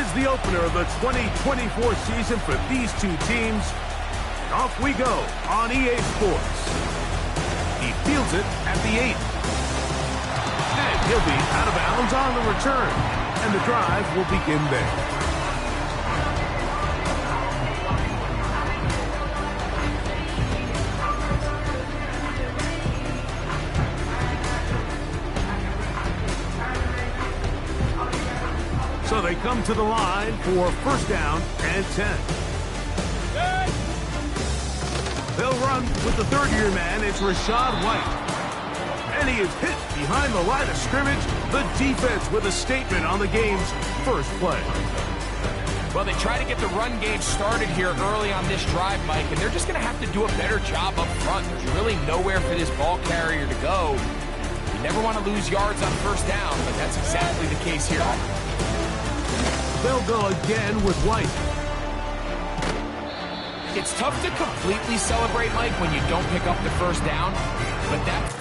is the opener of the 2024 season for these two teams. And off we go on EA Sports. He fields it at the 8. And he'll be out of bounds on the return. And the drive will begin there. So they come to the line for first down and 10. They'll run with the third-year man. It's Rashad White. And he is hit behind the line of scrimmage. The defense with a statement on the game's first play. Well, they try to get the run game started here early on this drive, Mike, and they're just going to have to do a better job up front. There's really nowhere for this ball carrier to go. You never want to lose yards on first down, but that's exactly the case here. They'll go again with White. It's tough to completely celebrate, Mike, when you don't pick up the first down, but that...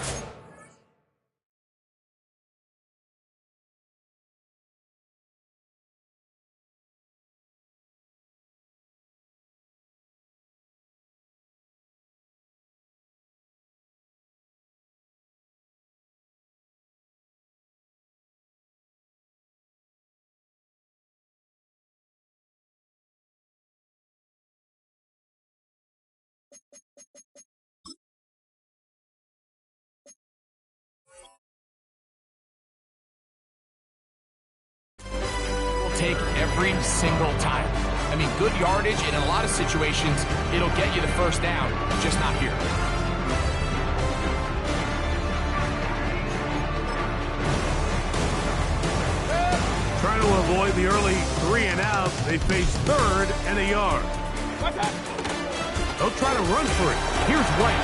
take every single time. I mean, good yardage, and in a lot of situations, it'll get you the first down, just not here. Trying to avoid the early 3 and out, they face third and a yard. They'll try to run for it. Here's White,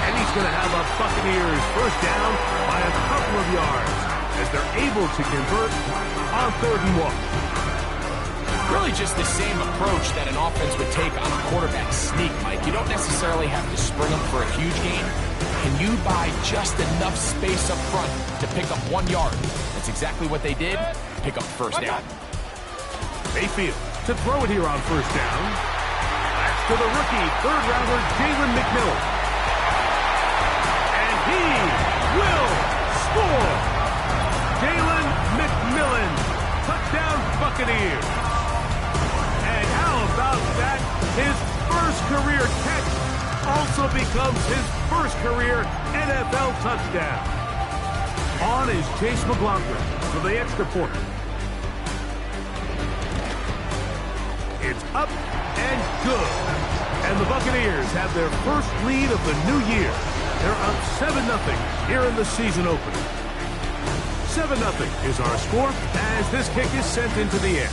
and he's going to have a Buccaneers first down by a couple of yards as they're able to convert on 3rd and 1. Really just the same approach that an offense would take on a quarterback sneak, Mike. You don't necessarily have to spring them for a huge gain. Can you buy just enough space up front to pick up 1 yard? That's exactly what they did. Pick up first down. Mayfield to throw it here on first down. That's to the rookie, 3rd-rounder Jalen McMillan. And he will score. Jalen McMillan, touchdown Buccaneers. And how about that? His first career catch also becomes his first career NFL touchdown. On is Chase McLaughlin for the extra point. It's up and good. And the Buccaneers have their first lead of the new year. They're up 7-0 here in the season opener. 7-0 is our score as this kick is sent into the air.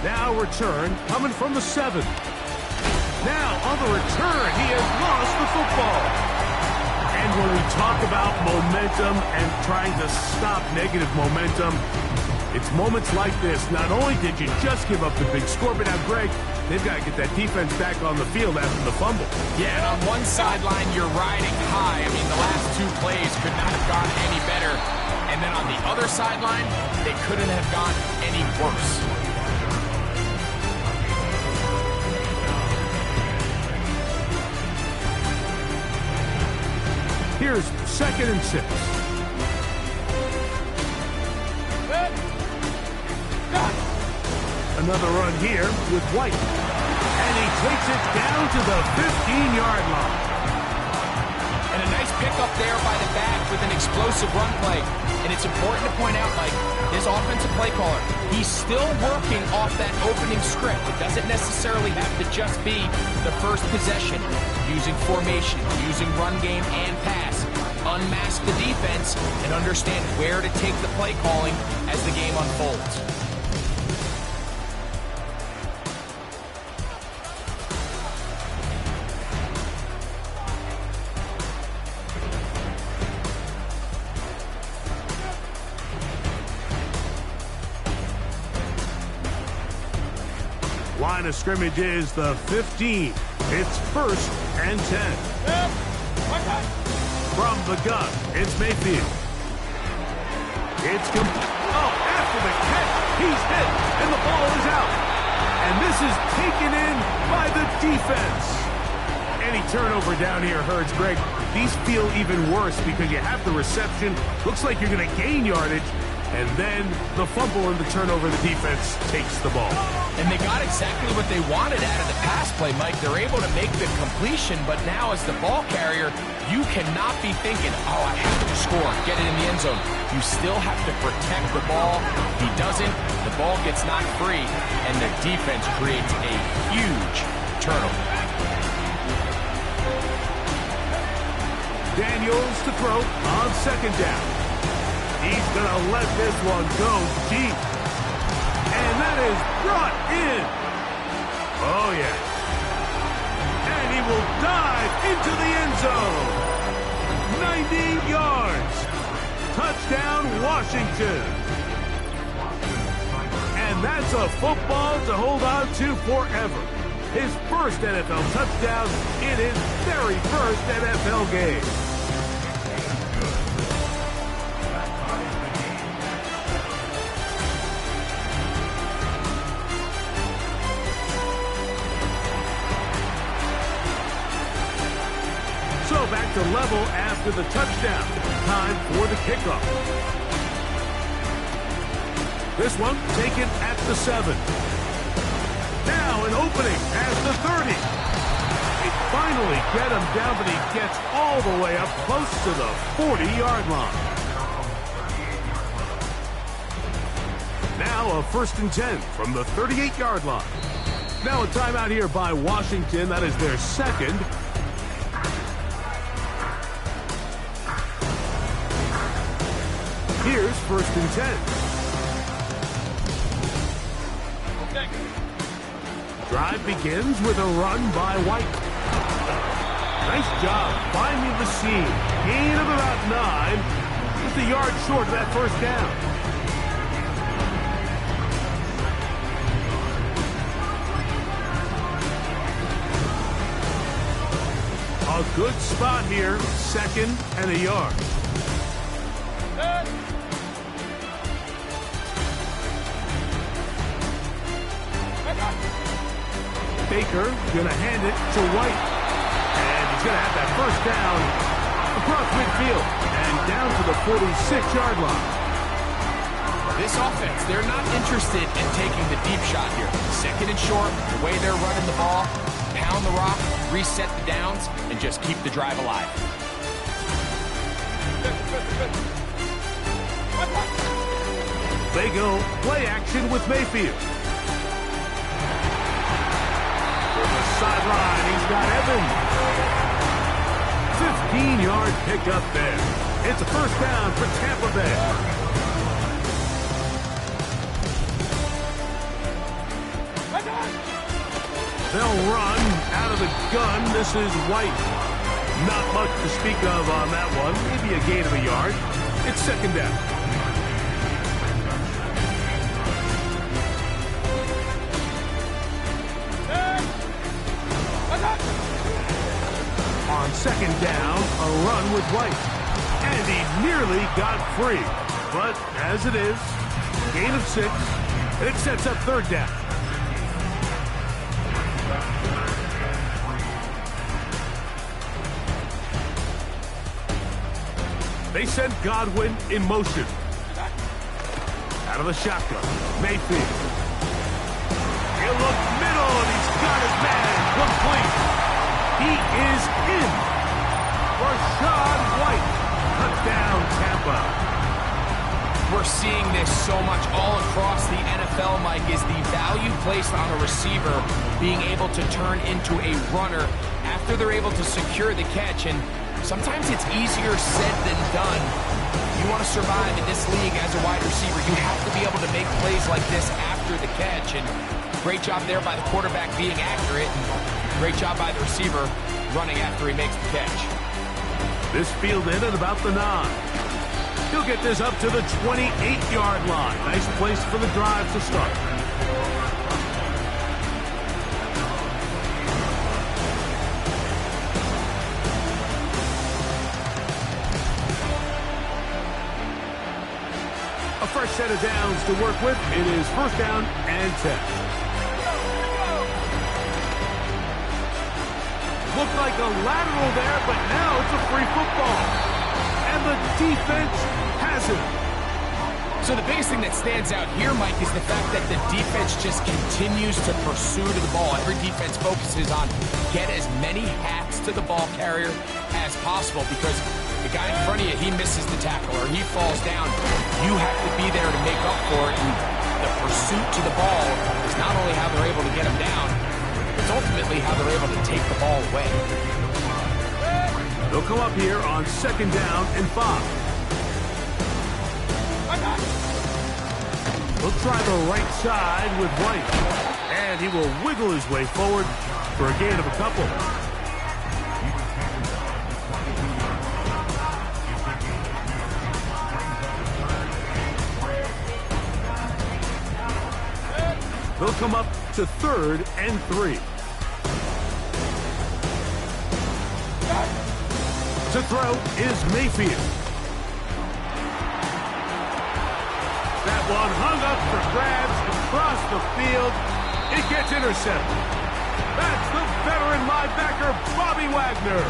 Now return coming from the 7. Now on the return, he has lost the football. And when we talk about momentum and trying to stop negative momentum, it's moments like this. Not only did you just give up the big score, but now, Greg, they've got to get that defense back on the field after the fumble. Yeah, and on one sideline, you're riding high. I mean, the last 2 plays could not have gone any better. And then on the other sideline, they couldn't have gone any worse. Here's 2nd and 6. Another run here with White. And he takes it down to the 15-yard line. And a nice pickup there by the back with an explosive run play. And it's important to point out, Mike, this offensive play caller, he's still working off that opening script. It doesn't necessarily have to just be the first possession. Using formation, using run game and pass. Unmask the defense and understand where to take the play calling as the game unfolds. Line of scrimmage is the 15. It's 1st and 10. From the gun, it's Mayfield. It's after the catch. He's hit, and the ball is out. And this is taken in by the defense. Any turnover down here hurts, Greg. These feel even worse because you have the reception. Looks like you're going to gain yardage. And then the fumble and the turnover, the defense takes the ball. And they got exactly what they wanted out of the pass play, Mike. They're able to make the completion, but now as the ball carrier, you cannot be thinking, oh, I have to score, get it in the end zone. You still have to protect the ball. He doesn't. The ball gets knocked free, and the defense creates a huge turnover. Daniels to throw on second down. He's going to let this one go deep. And that is brought in. Oh, yeah. And he will dive into the end zone. 90 yards. Touchdown, Washington. And that's a football to hold on to forever. His first NFL touchdown in his very first NFL game. So back to level after the touchdown. Time for the kickoff. This one taken at the 7. Now an opening at the 30. They finally get him down, but he gets all the way up close to the 40-yard line. Now a 1st and 10 from the 38-yard line. Now a timeout here by Washington. That is their second. Here's 1st and 10. Okay. Drive begins with a run by White. Nice job finding the seam. Gain of about 9. Just a yard short of that first down. A good spot here. 2nd and a yard. Baker going to hand it to White. And he's going to have that first down across midfield and down to the 46-yard line. This offense, they're not interested in taking the deep shot here. 2nd and short, the way they're running the ball, pound the rock, reset the downs, and just keep the drive alive. They go play action with Mayfield. Sideline, he's got Evans. 15-yard pickup there. It's a first down for Tampa Bay. They'll run out of the gun. This is White. Not much to speak of on that one. Maybe a gain of a yard. It's 2nd down. On 2nd down, a run with White. And he nearly got free. But as it is, gain of 6, and it sets up 3rd down. They send Godwin in motion. Out of the shotgun, Mayfield. He'll look middle, and he's got his man complete. He is in. Rashad White. Touchdown, Tampa. We're seeing this so much all across the NFL, Mike, is the value placed on a receiver being able to turn into a runner after they're able to secure the catch. And sometimes it's easier said than done. You want to survive in this league as a wide receiver, you have to be able to make plays like this after the catch. And great job there by the quarterback being accurate. And great job by the receiver running after he makes the catch. This field in at about the 9. He'll get this up to the 28-yard line. Nice place for the drive to start. A fresh set of downs to work with. It is first down and 10. Looked like a lateral there, but now it's a free football. And the defense has it. So the biggest thing that stands out here, Mike, is the fact that the defense just continues to pursue to the ball. Every defense focuses on get as many hats to the ball carrier as possible, because the guy in front of you, he misses the tackle or he falls down. You have to be there to make up for it. And the pursuit to the ball is not only how they're able to get him down, it's ultimately how they're able to take the ball away. They'll come up here on second down and 5. He'll try the right side with White. And he will wiggle his way forward for a gain of a couple. They'll come up to third and 3. To throw is Mayfield. That one hung up for grabs across the field. It gets intercepted. That's the veteran linebacker, Bobby Wagner.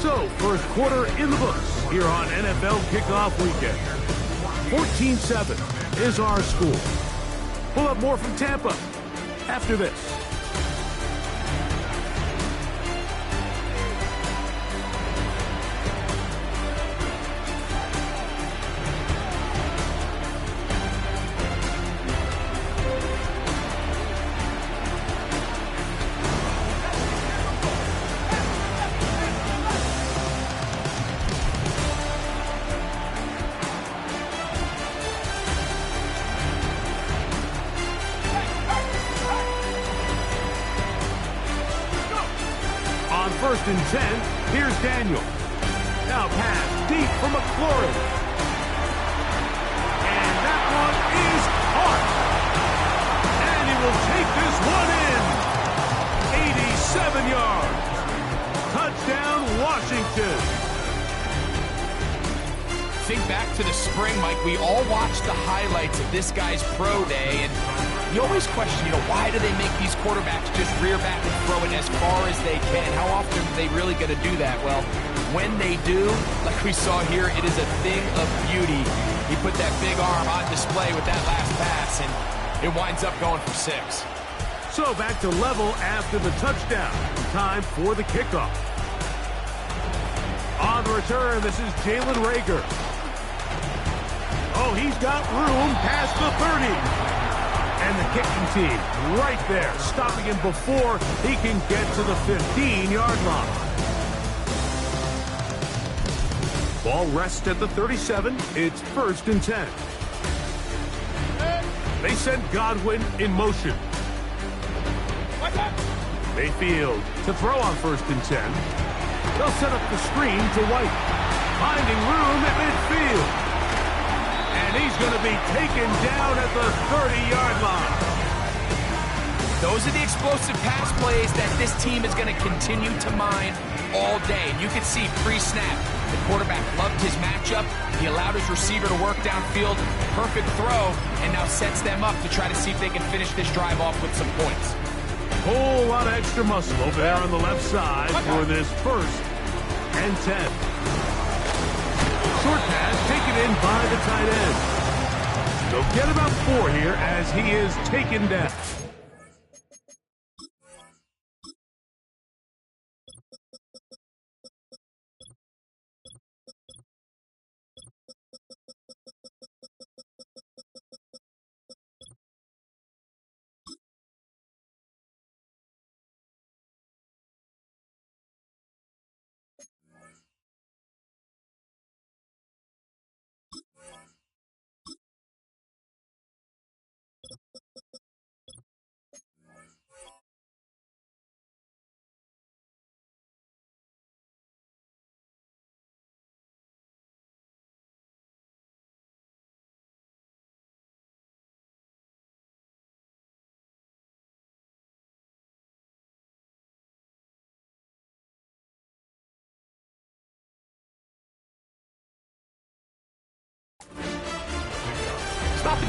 So, first quarter in the books here on NFL Kickoff Weekend. 14-7 is our score. We'll have more from Tampa after this. First and 10, here's Daniel. Now pass deep for McLaurin. And that one is caught. And he will take this one in. 87 yards. Touchdown, Washington. Think back to the spring, Mike. We all watched the highlights of this guy's pro day, and you always question, why do they make these quarterbacks just rear back and throw it as far as they can? How often are they really going to do that? Well, when they do, like we saw here, it is a thing of beauty. He put that big arm on display with that last pass, and it winds up going for 6. So back to level after the touchdown. Time for the kickoff. On the return, this is Jalen Reagor. Oh, he's got room past the 30. And the kicking team right there, stopping him before he can get to the 15-yard line. Ball rests at the 37. It's first and 10. They send Godwin in motion. Mayfield to throw on first and 10. They'll set up the screen to White. Finding room at midfield. And he's going to be taken down at the 30-yard line. Those are the explosive pass plays that this team is going to continue to mine all day. And you can see pre-snap, the quarterback loved his matchup. He allowed his receiver to work downfield. Perfect throw, and now sets them up to try to see if they can finish this drive off with some points. Whole lot of extra muscle over there on the left side for this first and 10. Short pass taken in by the tight end. They'll get about 4 here as he is taken down.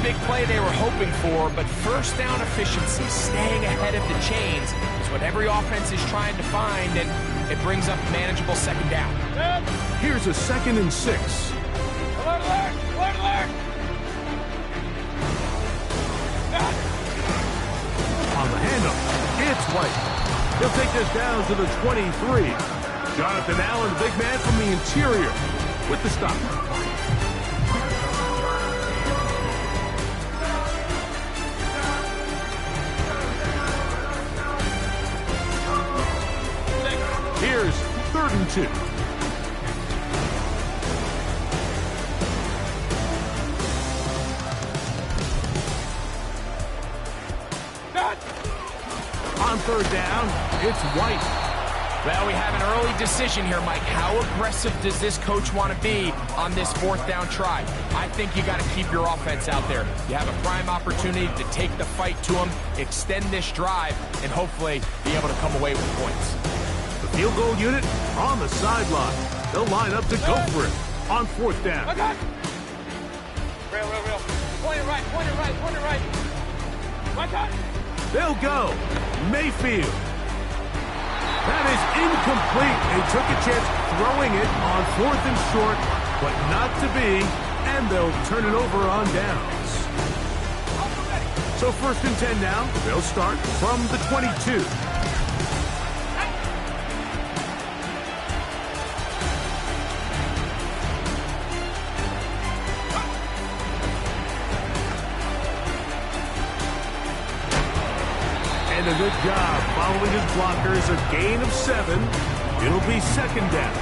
big play they were hoping for, but first down efficiency, staying ahead of the chains, is what every offense is trying to find, and it brings up manageable second down. Here's a 2nd and 6. Alert, alert! Alert, alert! On the handoff, it's White. He'll take this down to the 23. Jonathan Allen, the big man from the interior, with the stop. Here's 3rd and 2. On 3rd down, it's White. Well, we have an early decision here, Mike. How aggressive does this coach want to be on this 4th down try? I think you got to keep your offense out there. You have a prime opportunity to take the fight to them, extend this drive, and hopefully be able to come away with points. The field goal unit on the sideline. They'll line up to go for it on 4th down. Okay. Real. Point it right, point it right, point it right. Right on. They'll go. Mayfield. That is incomplete. They took a chance throwing it on 4th and short, but not to be, and they'll turn it over on downs. So 1st and 10 now. They'll start from the 22. And a good job following his blockers, a gain of 7. It'll be 2nd down.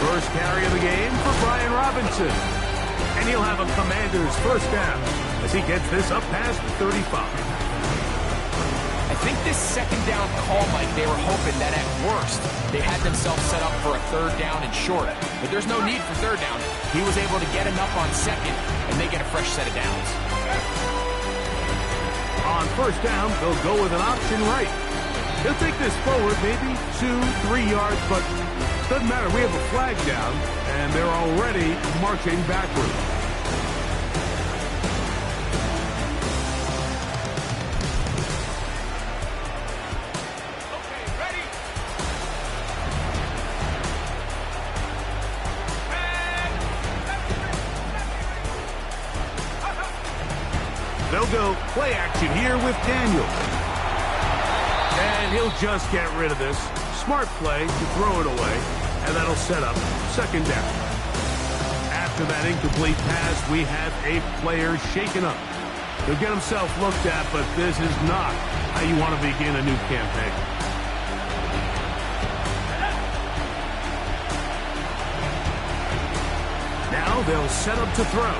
First carry of the game for Brian Robinson. And he'll have a Commander's 1st down as he gets this up past the 35. I think this 2nd down call, Mike, they were hoping that at worst they had themselves set up for a 3rd down and short. But there's no need for 3rd down. He was able to get enough on 2nd, and they get a fresh set of downs. On 1st down, they'll go with an option right. He'll take this forward maybe 2-3 yards, but doesn't matter. We have a flag down, and they're already marching backward. They'll go play action here with Daniel. And he'll just get rid of this. Smart play to throw it away, and that'll set up 2nd down. After that incomplete pass, we have a player shaken up. He'll get himself looked at, but this is not how you want to begin a new campaign. Now they'll set up to throw.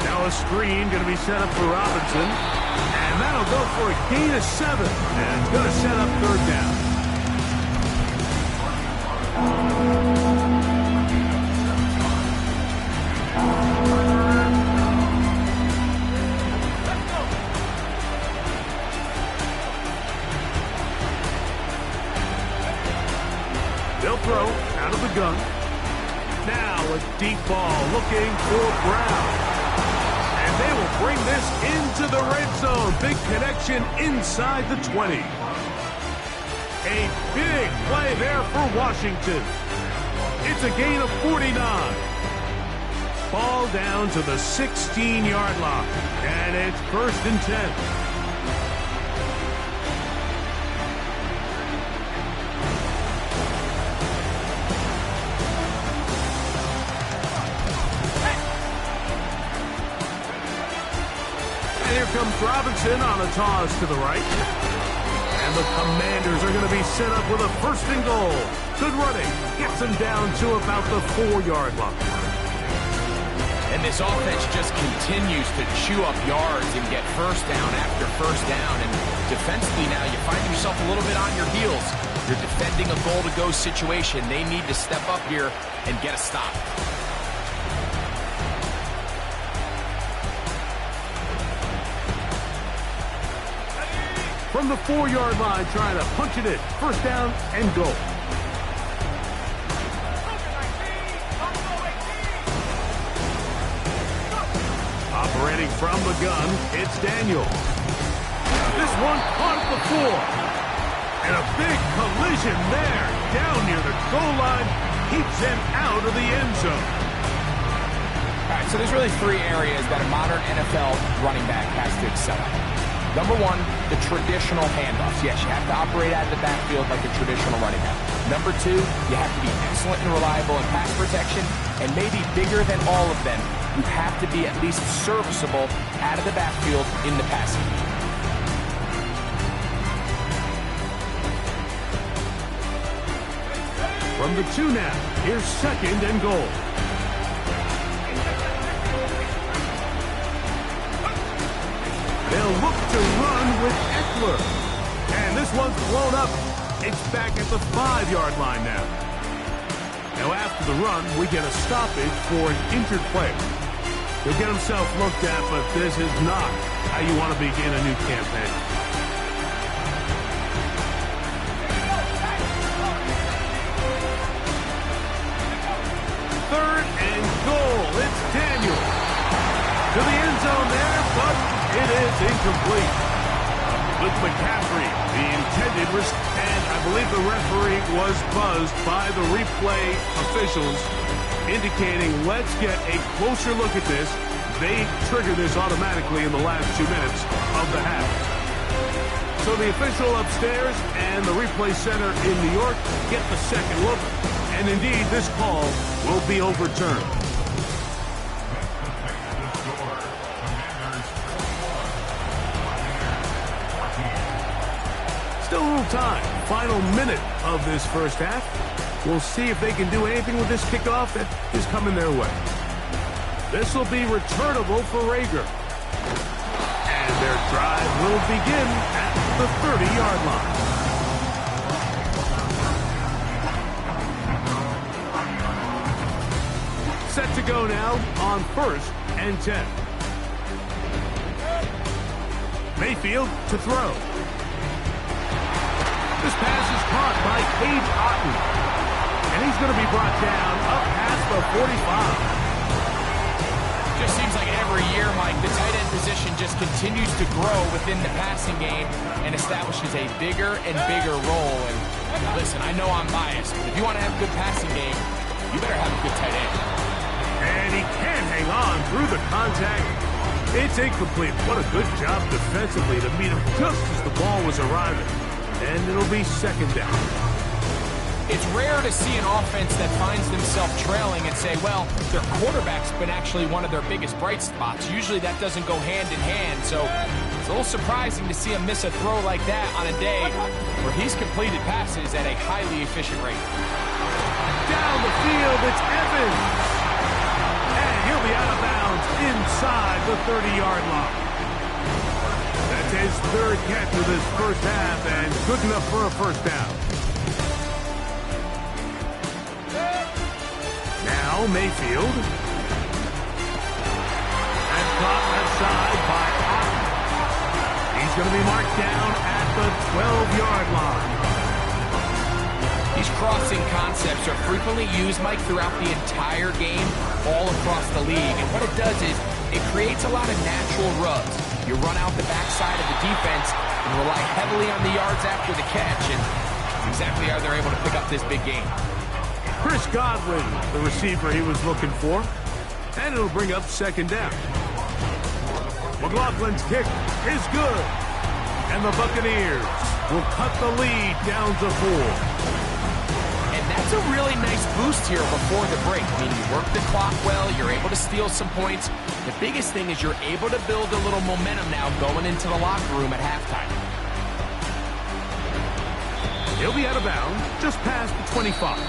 Now a screen going to be set up for Robinson. And that'll go for a gain of 7. And it's going to set up 3rd down. They'll throw out of the gun. Now a deep ball looking for Brown. And they will bring this into the red zone. Big connection inside the 20. A big play there for Washington. It's a gain of 49. Ball down to the 16-yard line. And it's 1st and 10. And here comes Robinson on a toss to the right. And the Commanders are going to be set up with a 1st and goal. Good running. Gets them down to about the 4-yard line. And this offense just continues to chew up yards and get 1st down after 1st down. And defensively now, you find yourself a little bit on your heels. You're defending a goal-to-go situation. They need to step up here and get a stop. from the 4-yard line, trying to punch it in. First down and goal. Operating from the gun, it's Daniel. This one caught at the 4. And a big collision there, down near the goal line, keeps him out of the end zone. All right, so there's really 3 areas that a modern NFL running back has to excel at. Number 1, the traditional handoffs. Yes, you have to operate out of the backfield like a traditional running back. Number 2, you have to be excellent and reliable in pass protection, and maybe bigger than all of them, you have to be at least serviceable out of the backfield in the passing game. From the 2 now, here's second and goal. They'll look to run with Eckler. And this one's blown up. It's back at the 5-yard line now. Now after the run, we get a stoppage for an injured player. He'll get himself looked at, but this is not how you want to begin a new campaign. Third and goal. It's Daniel. To the end zone there, but it is incomplete. With McCaffrey, the intended risk, and I believe the referee was buzzed by the replay officials, indicating let's get a closer look at this. They trigger this automatically in the last 2 minutes of the half. So the official upstairs and the replay center in New York get the second look, and indeed this call will be overturned. Still a little time. Final minute of this first half. We'll see if they can do anything with this kickoff that is coming their way. This will be returnable for Rager. And their drive will begin at the 30-yard line. Set to go now on 1st and 10. Mayfield to throw. This pass is caught by Cage Otton. And he's going to be brought down up past the 45. Just seems like every year, Mike, the tight end position just continues to grow within the passing game and establishes a bigger and bigger role. And listen, I know I'm biased, but if you want to have a good passing game, you better have a good tight end. And he can hang on through the contact. It's incomplete. What a good job defensively to meet him just as the ball was arriving. And it'll be second down. It's rare to see an offense that finds themselves trailing and say, well, their quarterback's been actually one of their biggest bright spots. Usually that doesn't go hand in hand, so it's a little surprising to see him miss a throw like that on a day where he's completed passes at a highly efficient rate. Down the field, it's Evans. And he'll be out of bounds inside the 30-yard line. That's his 3rd catch of this first half, and good enough for a first down. Now Mayfield. And caught outside by Otton. He's going to be marked down at the 12-yard line. These crossing concepts are frequently used, Mike, throughout the entire game, all across the league. And what it does is it creates a lot of natural rubs. You run out the backside of the defense and rely heavily on the yards after the catch, and that's exactly how they're able to pick up this big game. Chris Godwin, the receiver he was looking for, and it'll bring up second down. McLaughlin's kick is good, and the Buccaneers will cut the lead down to 4. And that's a really nice boost here before the break. I mean, you work the clock well, you're able to steal some points. The biggest thing is you're able to build a little momentum now going into the locker room at halftime. He'll be out of bounds just past the 25.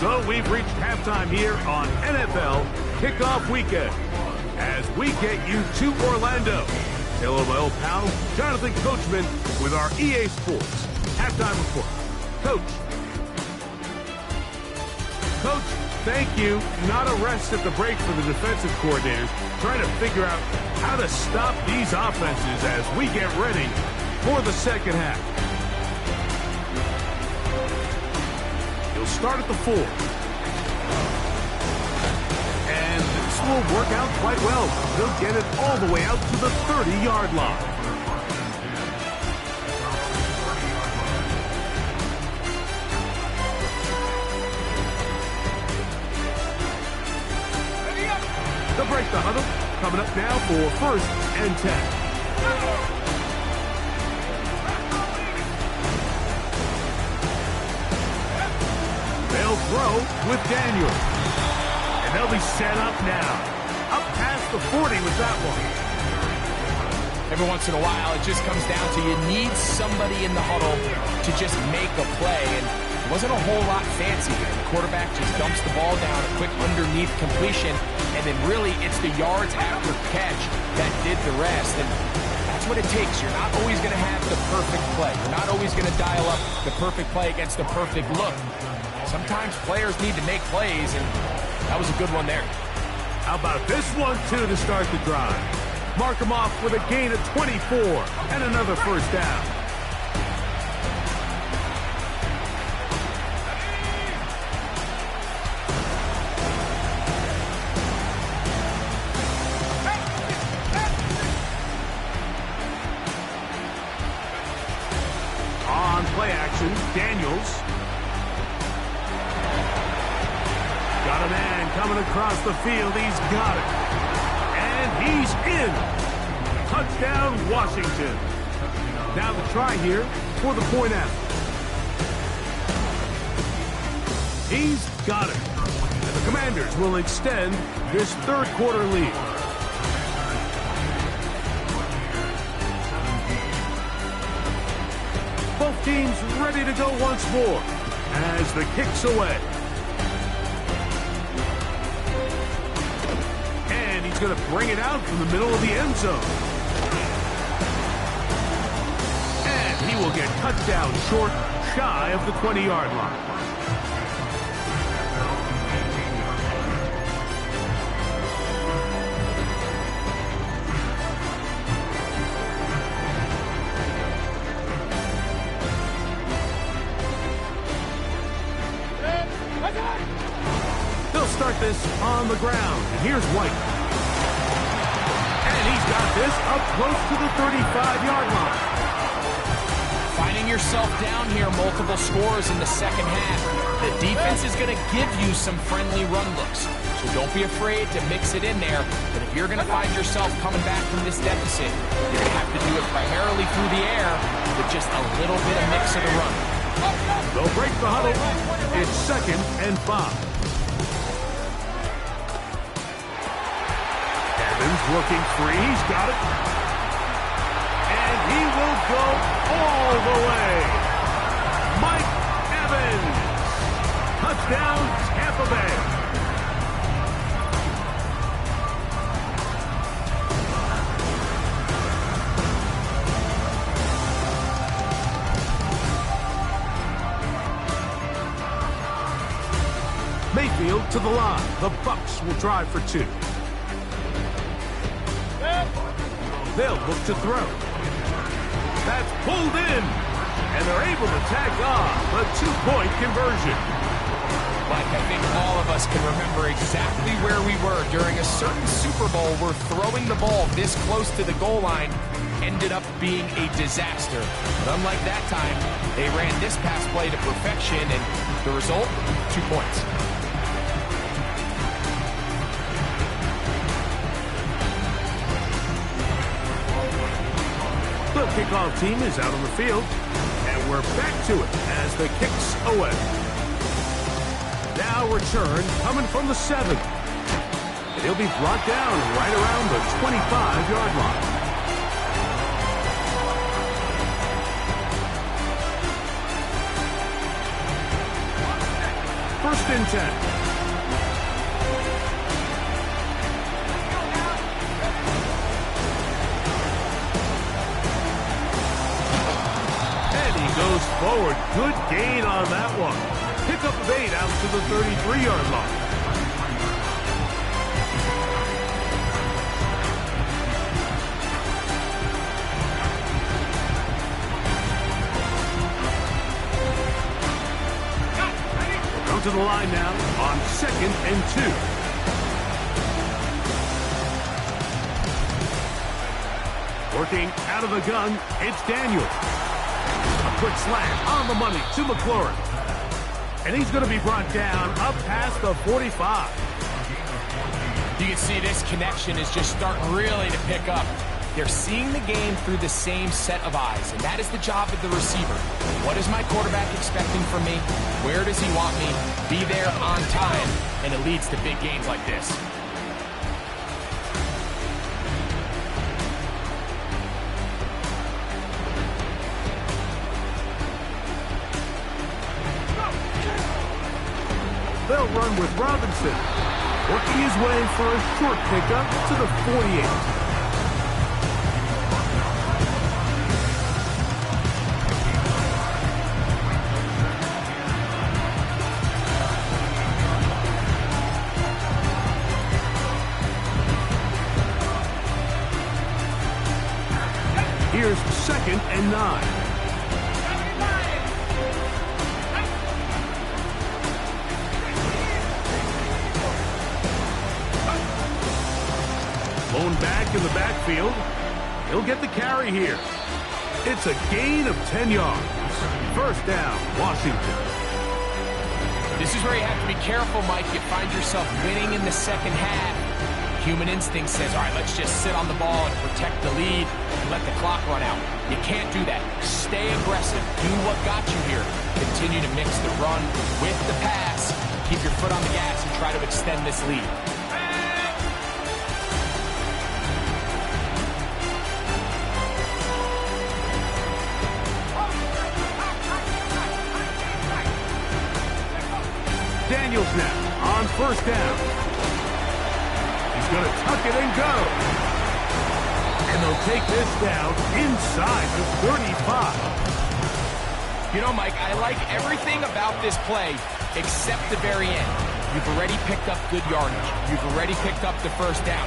So we've reached halftime here on NFL Kickoff Weekend as we get you to Orlando. Hello, my old pal, Jonathan Coachman with our EA Sports Halftime Report. Coach, thank you. Not a rest at the break for the defensive coordinators, trying to figure out how to stop these offenses as we get ready for the second half. He'll start at the 4. And this will work out quite well. He'll get it all the way out to the 30-yard line. They'll break the huddle. Coming up now for 1st and 10. They'll throw with Daniel. And they'll be set up now. Up past the 40 with that one. Every once in a while, it just comes down to you need somebody in the huddle to just make a play. And it wasn't a whole lot fancy here. The quarterback just dumps the ball down, a quick underneath completion, and then really it's the yards after catch that did the rest. And that's what it takes. You're not always going to have the perfect play. You're not always going to dial up the perfect play against the perfect look. Sometimes players need to make plays, and that was a good one there. How about this one, too, to start the drive? Mark him off with a gain of 24 and another 1st down. On play action, Daniels. Got a man coming across the field. He's got it. And he's in. Touchdown, Washington. Now the try here for the point out. He's got it. And the Commanders will extend this 3rd quarter lead. Both teams ready to go once more as the kick's away. And he's going to bring it out from the middle of the end zone. And he will get cut down short, shy of the 20-yard line. They'll start this on the ground. And here's White. And he's got this up close to the 35-yard line. Finding yourself down here, multiple scores in the second half. The defense is going to give you some friendly run looks. So don't be afraid to mix it in there. But if you're going to find yourself coming back from this deficit, you're going to have to do it primarily through the air with just a little bit of mix of the run. They'll break the huddle. It's 2nd and 5. Looking free, he's got it. And he will go all the way. Mike Evans. Touchdown, Tampa Bay. Mayfield to the line. The Bucs will try for 2. They'll look to throw. That's pulled in. And they're able to tag on the 2-point conversion. Like I think all of us can remember exactly where we were during a certain Super Bowl where throwing the ball this close to the goal line ended up being a disaster. But unlike that time, they ran this pass play to perfection, and the result, 2 points. The kickoff team is out on the field, and we're back to it as the kick's away. Now return coming from the 7. And he'll be brought down right around the 25-yard line. First and 10. Goes forward. Good gain on that one. Pick up of 8 out to the 33-yard line. to the line now on 2nd and 2. Working out of the gun, it's Daniel. A quick slant on the money to McLaurin. And he's going to be brought down up past the 45. You can see this connection is just starting really to pick up. They're seeing the game through the same set of eyes, and that is the job of the receiver. What is my quarterback expecting from me? Where does he want me? Be there on time, and it leads to big gains like this. They'll run with Robinson, working his way for a short pickup to the 48. Here's 2nd and 9. Blown back in the backfield. He'll get the carry here. It's a gain of 10 yards. First down, Washington. This is where you have to be careful, Mike. You find yourself winning in the second half. Human instinct says, all right, let's just sit on the ball and protect the lead and let the clock run out. You can't do that. Stay aggressive. Do what got you here. Continue to mix the run with the pass. Keep your foot on the gas and try to extend this lead. Daniels now on first down. He's going to tuck it and go. And they'll take this down inside the 35. You know, Mike, I like everything about this play except the very end. You've already picked up good yardage. You've already picked up the first down.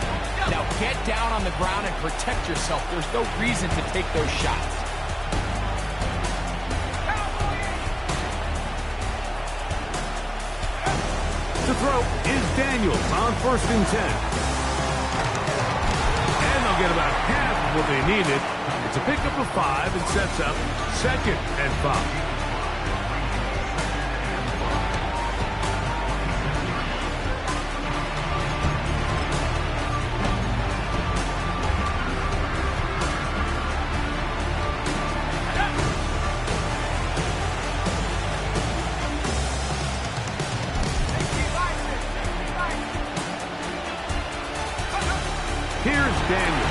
Now get down on the ground and protect yourself. There's no reason to take those shots. To throw is Daniels on 1st and 10. And they'll get about half of what they needed. It's a pickup of 5 and sets up 2nd and 5. Here's Daniel.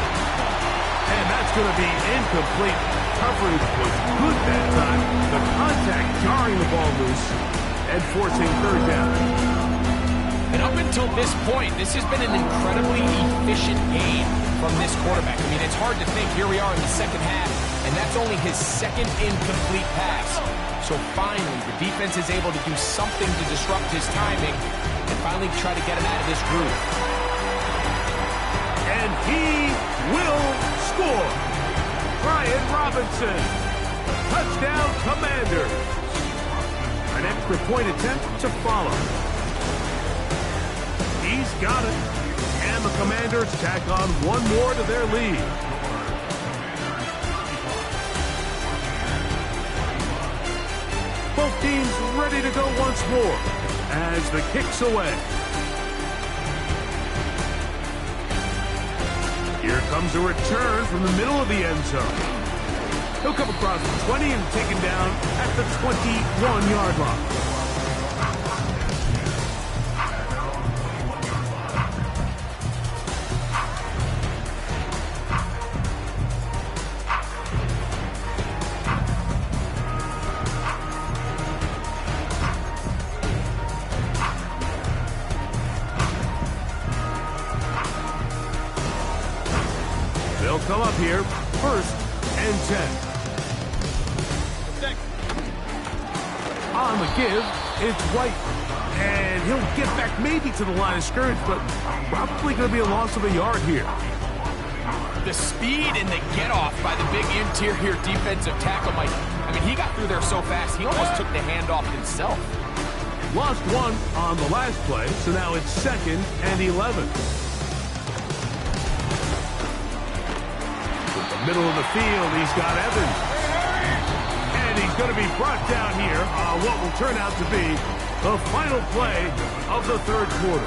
And that's going to be incomplete. Coverage was good that time. The contact jarring the ball loose and forcing 3rd down. And up until this point, this has been an incredibly efficient game from this quarterback. I mean, it's hard to think. Here we are in the second half, and that's only his 2nd incomplete pass. So finally, the defense is able to do something to disrupt his timing and finally try to get him out of this groove. And he will score. Brian Robinson. Touchdown, Commanders. An extra point attempt to follow. He's got it. And the Commanders tack on one more to their lead. Both teams ready to go once more as the kick's away. Here comes a return from the middle of the end zone. He'll come across the 20 and taken down at the 21-yard line. They'll come up here, 1st and 10. On the give, it's White. And he'll get back maybe to the line of scrimmage, but probably going to be a loss of a yard here. The speed and the get-off by the big interior defensive tackle, Mike. I mean, he got through there so fast, he almost took the handoff himself. Lost one on the last play, so now it's 2nd and 11. With the middle of the field, he's got Evans. And he's going to be brought down here on what will turn out to be the final play of the 3rd quarter.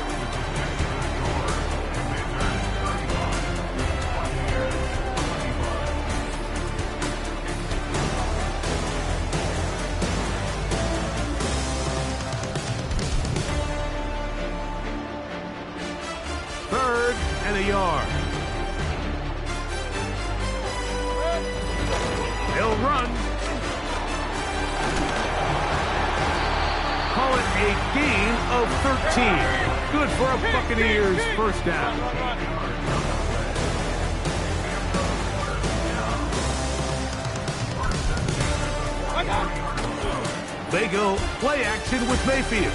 And a yard. They'll run. Call it a gain of 13. Good for a Buccaneers first down. They go play action with Mayfield.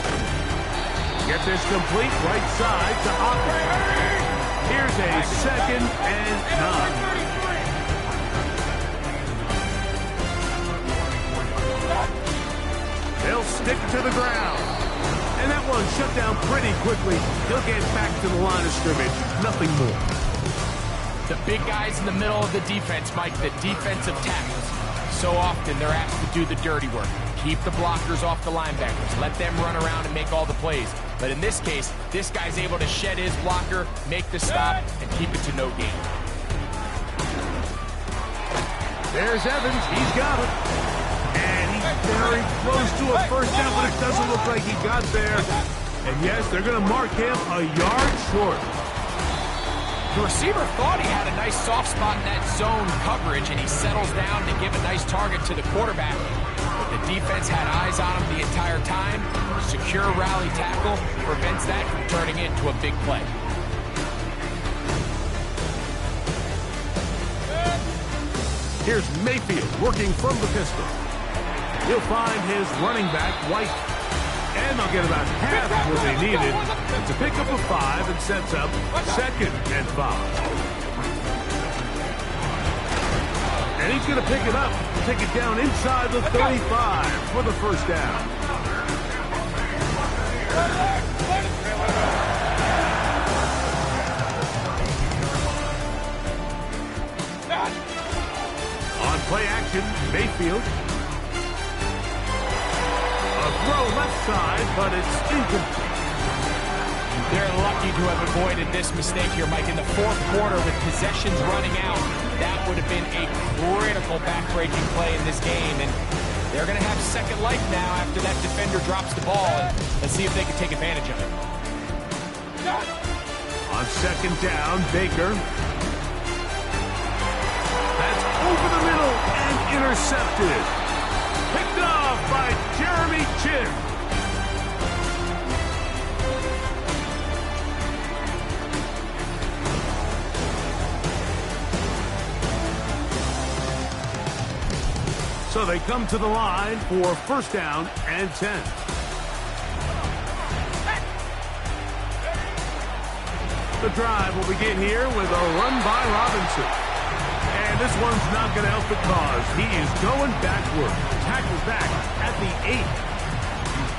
Get this complete right side to Hopkins. Here's a 2nd and 9. They'll stick to the ground. And that one shut down pretty quickly. He'll get back to the line of scrimmage. Nothing more. The big guys in the middle of the defense, Mike, the defensive tackles. So often they're asked to do the dirty work. Keep the blockers off the linebackers. Let them run around and make all the plays. But in this case, this guy's able to shed his blocker, make the stop, and keep it to no gain. There's Evans. He's got it. And he's very close to a first down, but it doesn't look like he got there. And yes, they're going to mark him a yard short. The receiver thought he had a nice soft spot in that zone coverage, and he settles down to give a nice target to the quarterback. But the defense had eyes on him the entire time. Secure rally tackle prevents that from turning into a big play. Here's Mayfield working from the pistol. He'll find his running back, White. And they'll get about half what they needed. It's a pickup of 5 and sets up 2nd and 5. And he's going to pick it up, take it down inside the 35 for the first down. On play action, Mayfield. A throw left side, but it's incomplete. They're lucky to have avoided this mistake here, Mike. In the 4th quarter, with possessions running out, that would have been a critical back-breaking play in this game. And they're going to have second life now after that defender drops the ball. And let's see if they can take advantage of it. On 2nd down, Baker. That's over the middle and intercepted. Picked off by Jeremy Chinn. So they come to the line for first down and 10. The drive will begin here with a run by Robinson. And this one's not going to help the cause. He is going backward. Tackled back at the 8.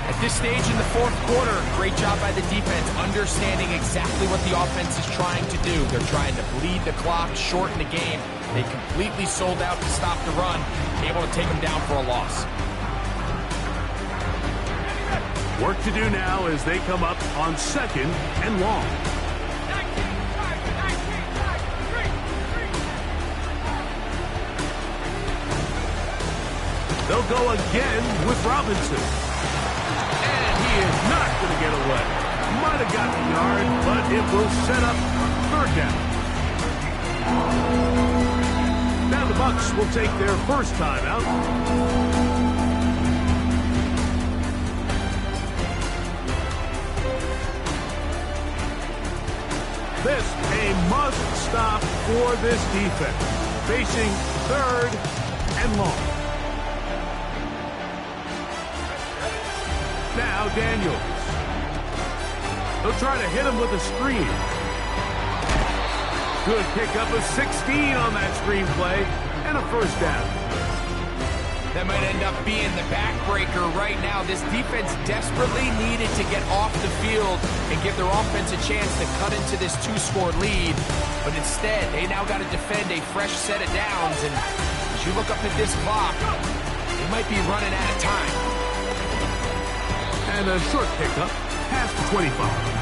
At this stage in the 4th quarter, great job by the defense, understanding exactly what the offense is trying to do. They're trying to bleed the clock, shorten the game. They completely sold out to stop the run, able to take them down for a loss. Work to do now as they come up on 2nd and long. They'll go again with Robinson. And he is not going to get away. Might have gotten a yard, but it will set up 3rd down. Now the Bucs will take their first timeout. This a must stop for this defense. Facing 3rd and long. Now Daniels. They'll try to hit him with a screen. Good pickup of 16 on that screen play and a first down. That might end up being the backbreaker right now. This defense desperately needed to get off the field and give their offense a chance to cut into this 2-score lead. But instead, they now got to defend a fresh set of downs. And as you look up at this clock, they might be running out of time. And a short pickup past the 25.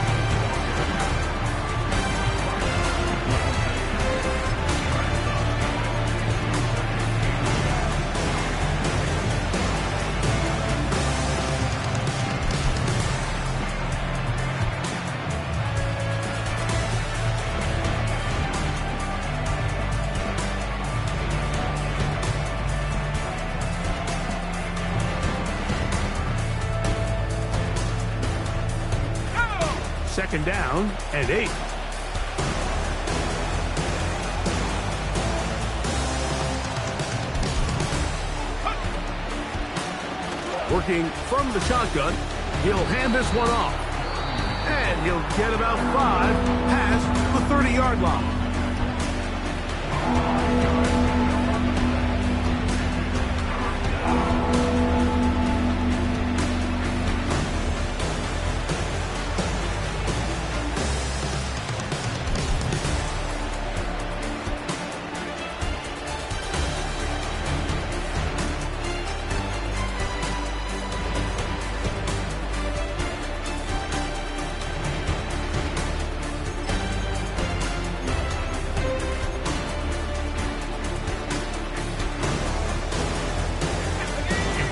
Second down and 8. Working from the shotgun, he'll hand this one off. And he'll get about 5 past the 30-yard line.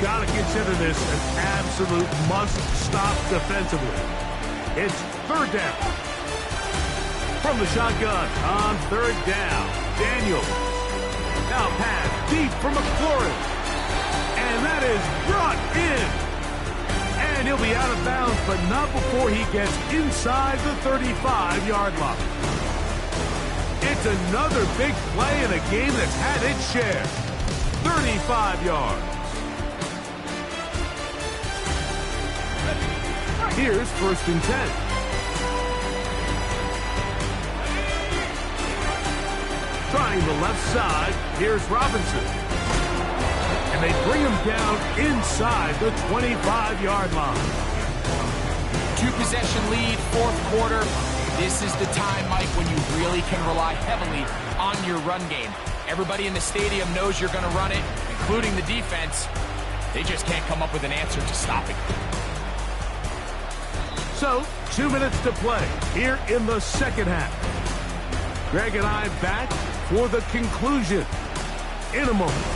Got to consider this an absolute must-stop defensively. It's third down. From the shotgun on third down, Daniels. Now pass deep for McLaurin. And that is brought in. And he'll be out of bounds, but not before he gets inside the 35-yard line. It's another big play in a game that's had its share. 35 yards. Here's first and 10. Trying the left side, here's Robinson. And they bring him down inside the 25-yard line. 2-possession lead, fourth quarter. This is the time, Mike, when you really can rely heavily on your run game. Everybody in the stadium knows you're going to run it, including the defense. They just can't come up with an answer to stop it. So, 2 minutes to play here in the second half. Greg and I back for the conclusion in a moment.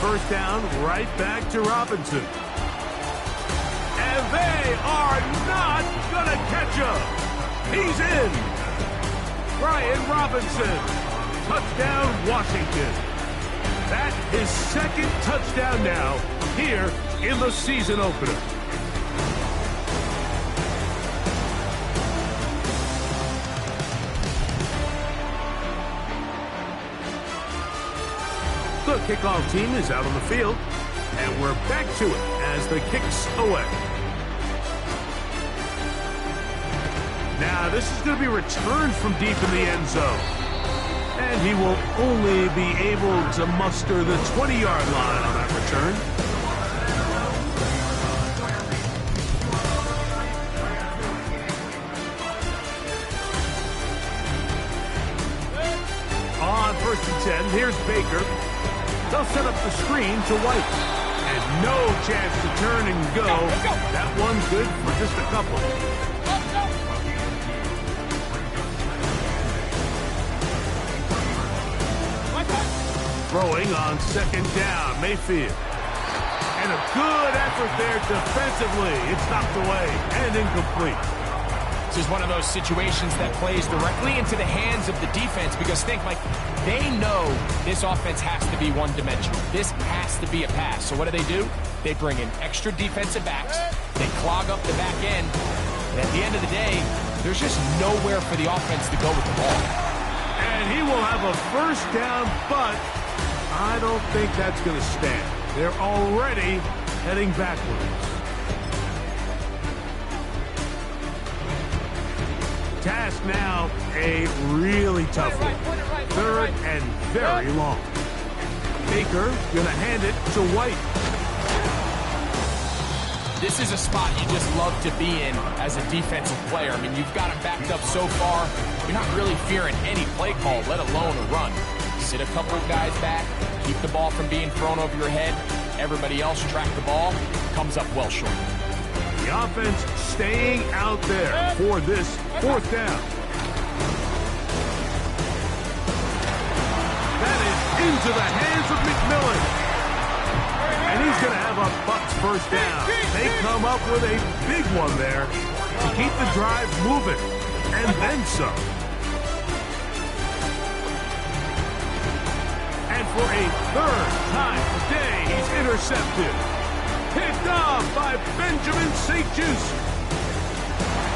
First down, right back to Robinson. And they are not going to catch him. He's in. Brian Robinson. Touchdown, Washington. That's his second touchdown now here in the season opener. The kickoff team is out on the field, and we're back to it as the kick's away. Now, this is going to be returned from deep in the end zone. And he will only be able to muster the 20-yard line on that return. On first and 10, here's Baker. They'll set up the screen to White. And no chance to turn and go. That one's good for just a couple. Throwing on second down, Mayfield. And a good effort there defensively. It's knocked away and incomplete. This is one of those situations that plays directly into the hands of the defense because think, Mike, they know this offense has to be one-dimensional. This has to be a pass. So what do? They bring in extra defensive backs. They clog up the back end. And at the end of the day, there's just nowhere for the offense to go with the ball. And he will have a first down, but I don't think that's going to stand. They're already heading backwards. Task now, a really tough one. Third and very long. Baker going to hand it to White. This is a spot you just love to be in as a defensive player. I mean, you've got him backed up so far, you're not really fearing any play call, let alone a run. Sit a couple of guys back, keep the ball from being thrown over your head. Everybody else track the ball, comes up well short. The offense staying out there for this fourth down. That is into the hands of McMillan. And he's going to have a Bucs first down. They come up with a big one there to keep the drive moving. And then some. And for a third time today, he's intercepted. Picked off by Benjamin St. Just.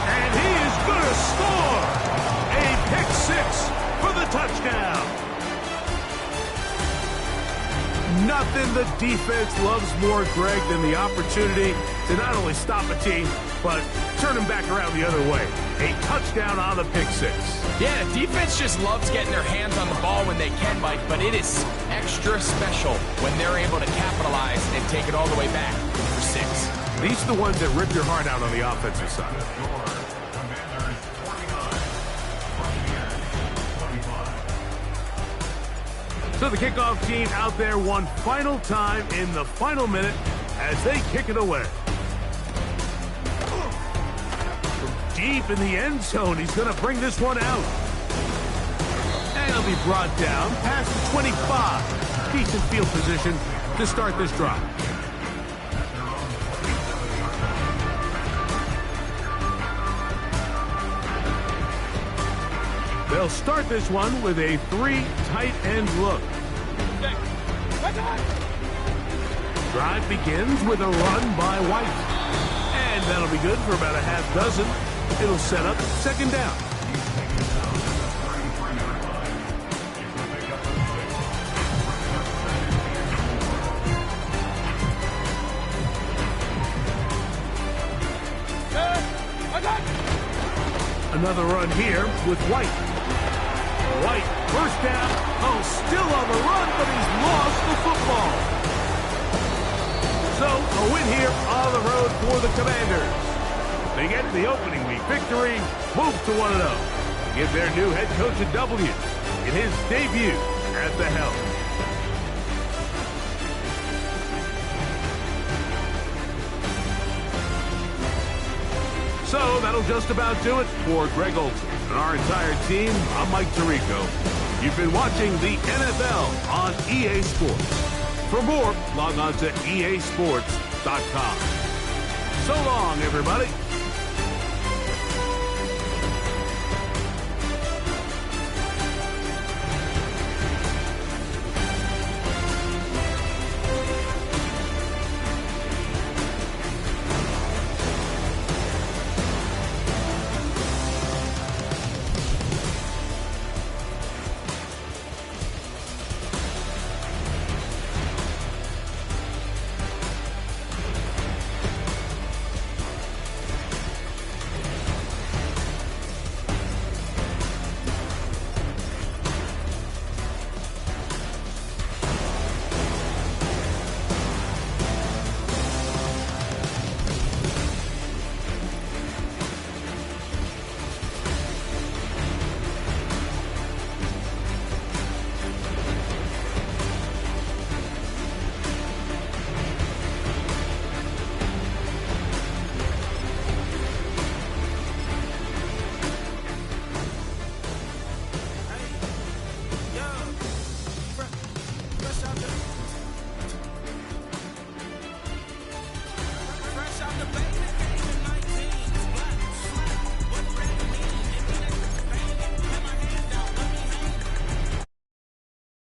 And he is going to score a pick six for the touchdown. Nothing the defense loves more, Greg, than the opportunity to not only stop a team, but turn them back around the other way. A touchdown on the pick six. Yeah, the defense just loves getting their hands on the ball when they can, Mike, but it is extra special when they're able to capitalize and take it all the way back for six. These are the ones that rip your heart out on the offensive side. So the kickoff team out there one final time in the final minute as they kick it away. From deep in the end zone, he's going to bring this one out. And he'll be brought down past the 25. Decent field position to start this drive. They'll start this one with a three tight end look. Drive begins with a run by White. And that'll be good for about a half dozen. It'll set up second down. Another run here with White. White, first down. Oh, still on the run, but he's lost the football. So, a win here on the road for the Commanders. They get the opening week victory, move to 1-0. Give their new head coach a W in his debut at the helm. So that'll just about do it for Greg Olson and our entire team. I'm Mike Tirico. You've been watching the NFL on EA Sports. For more, log on to easports.com. So long, everybody.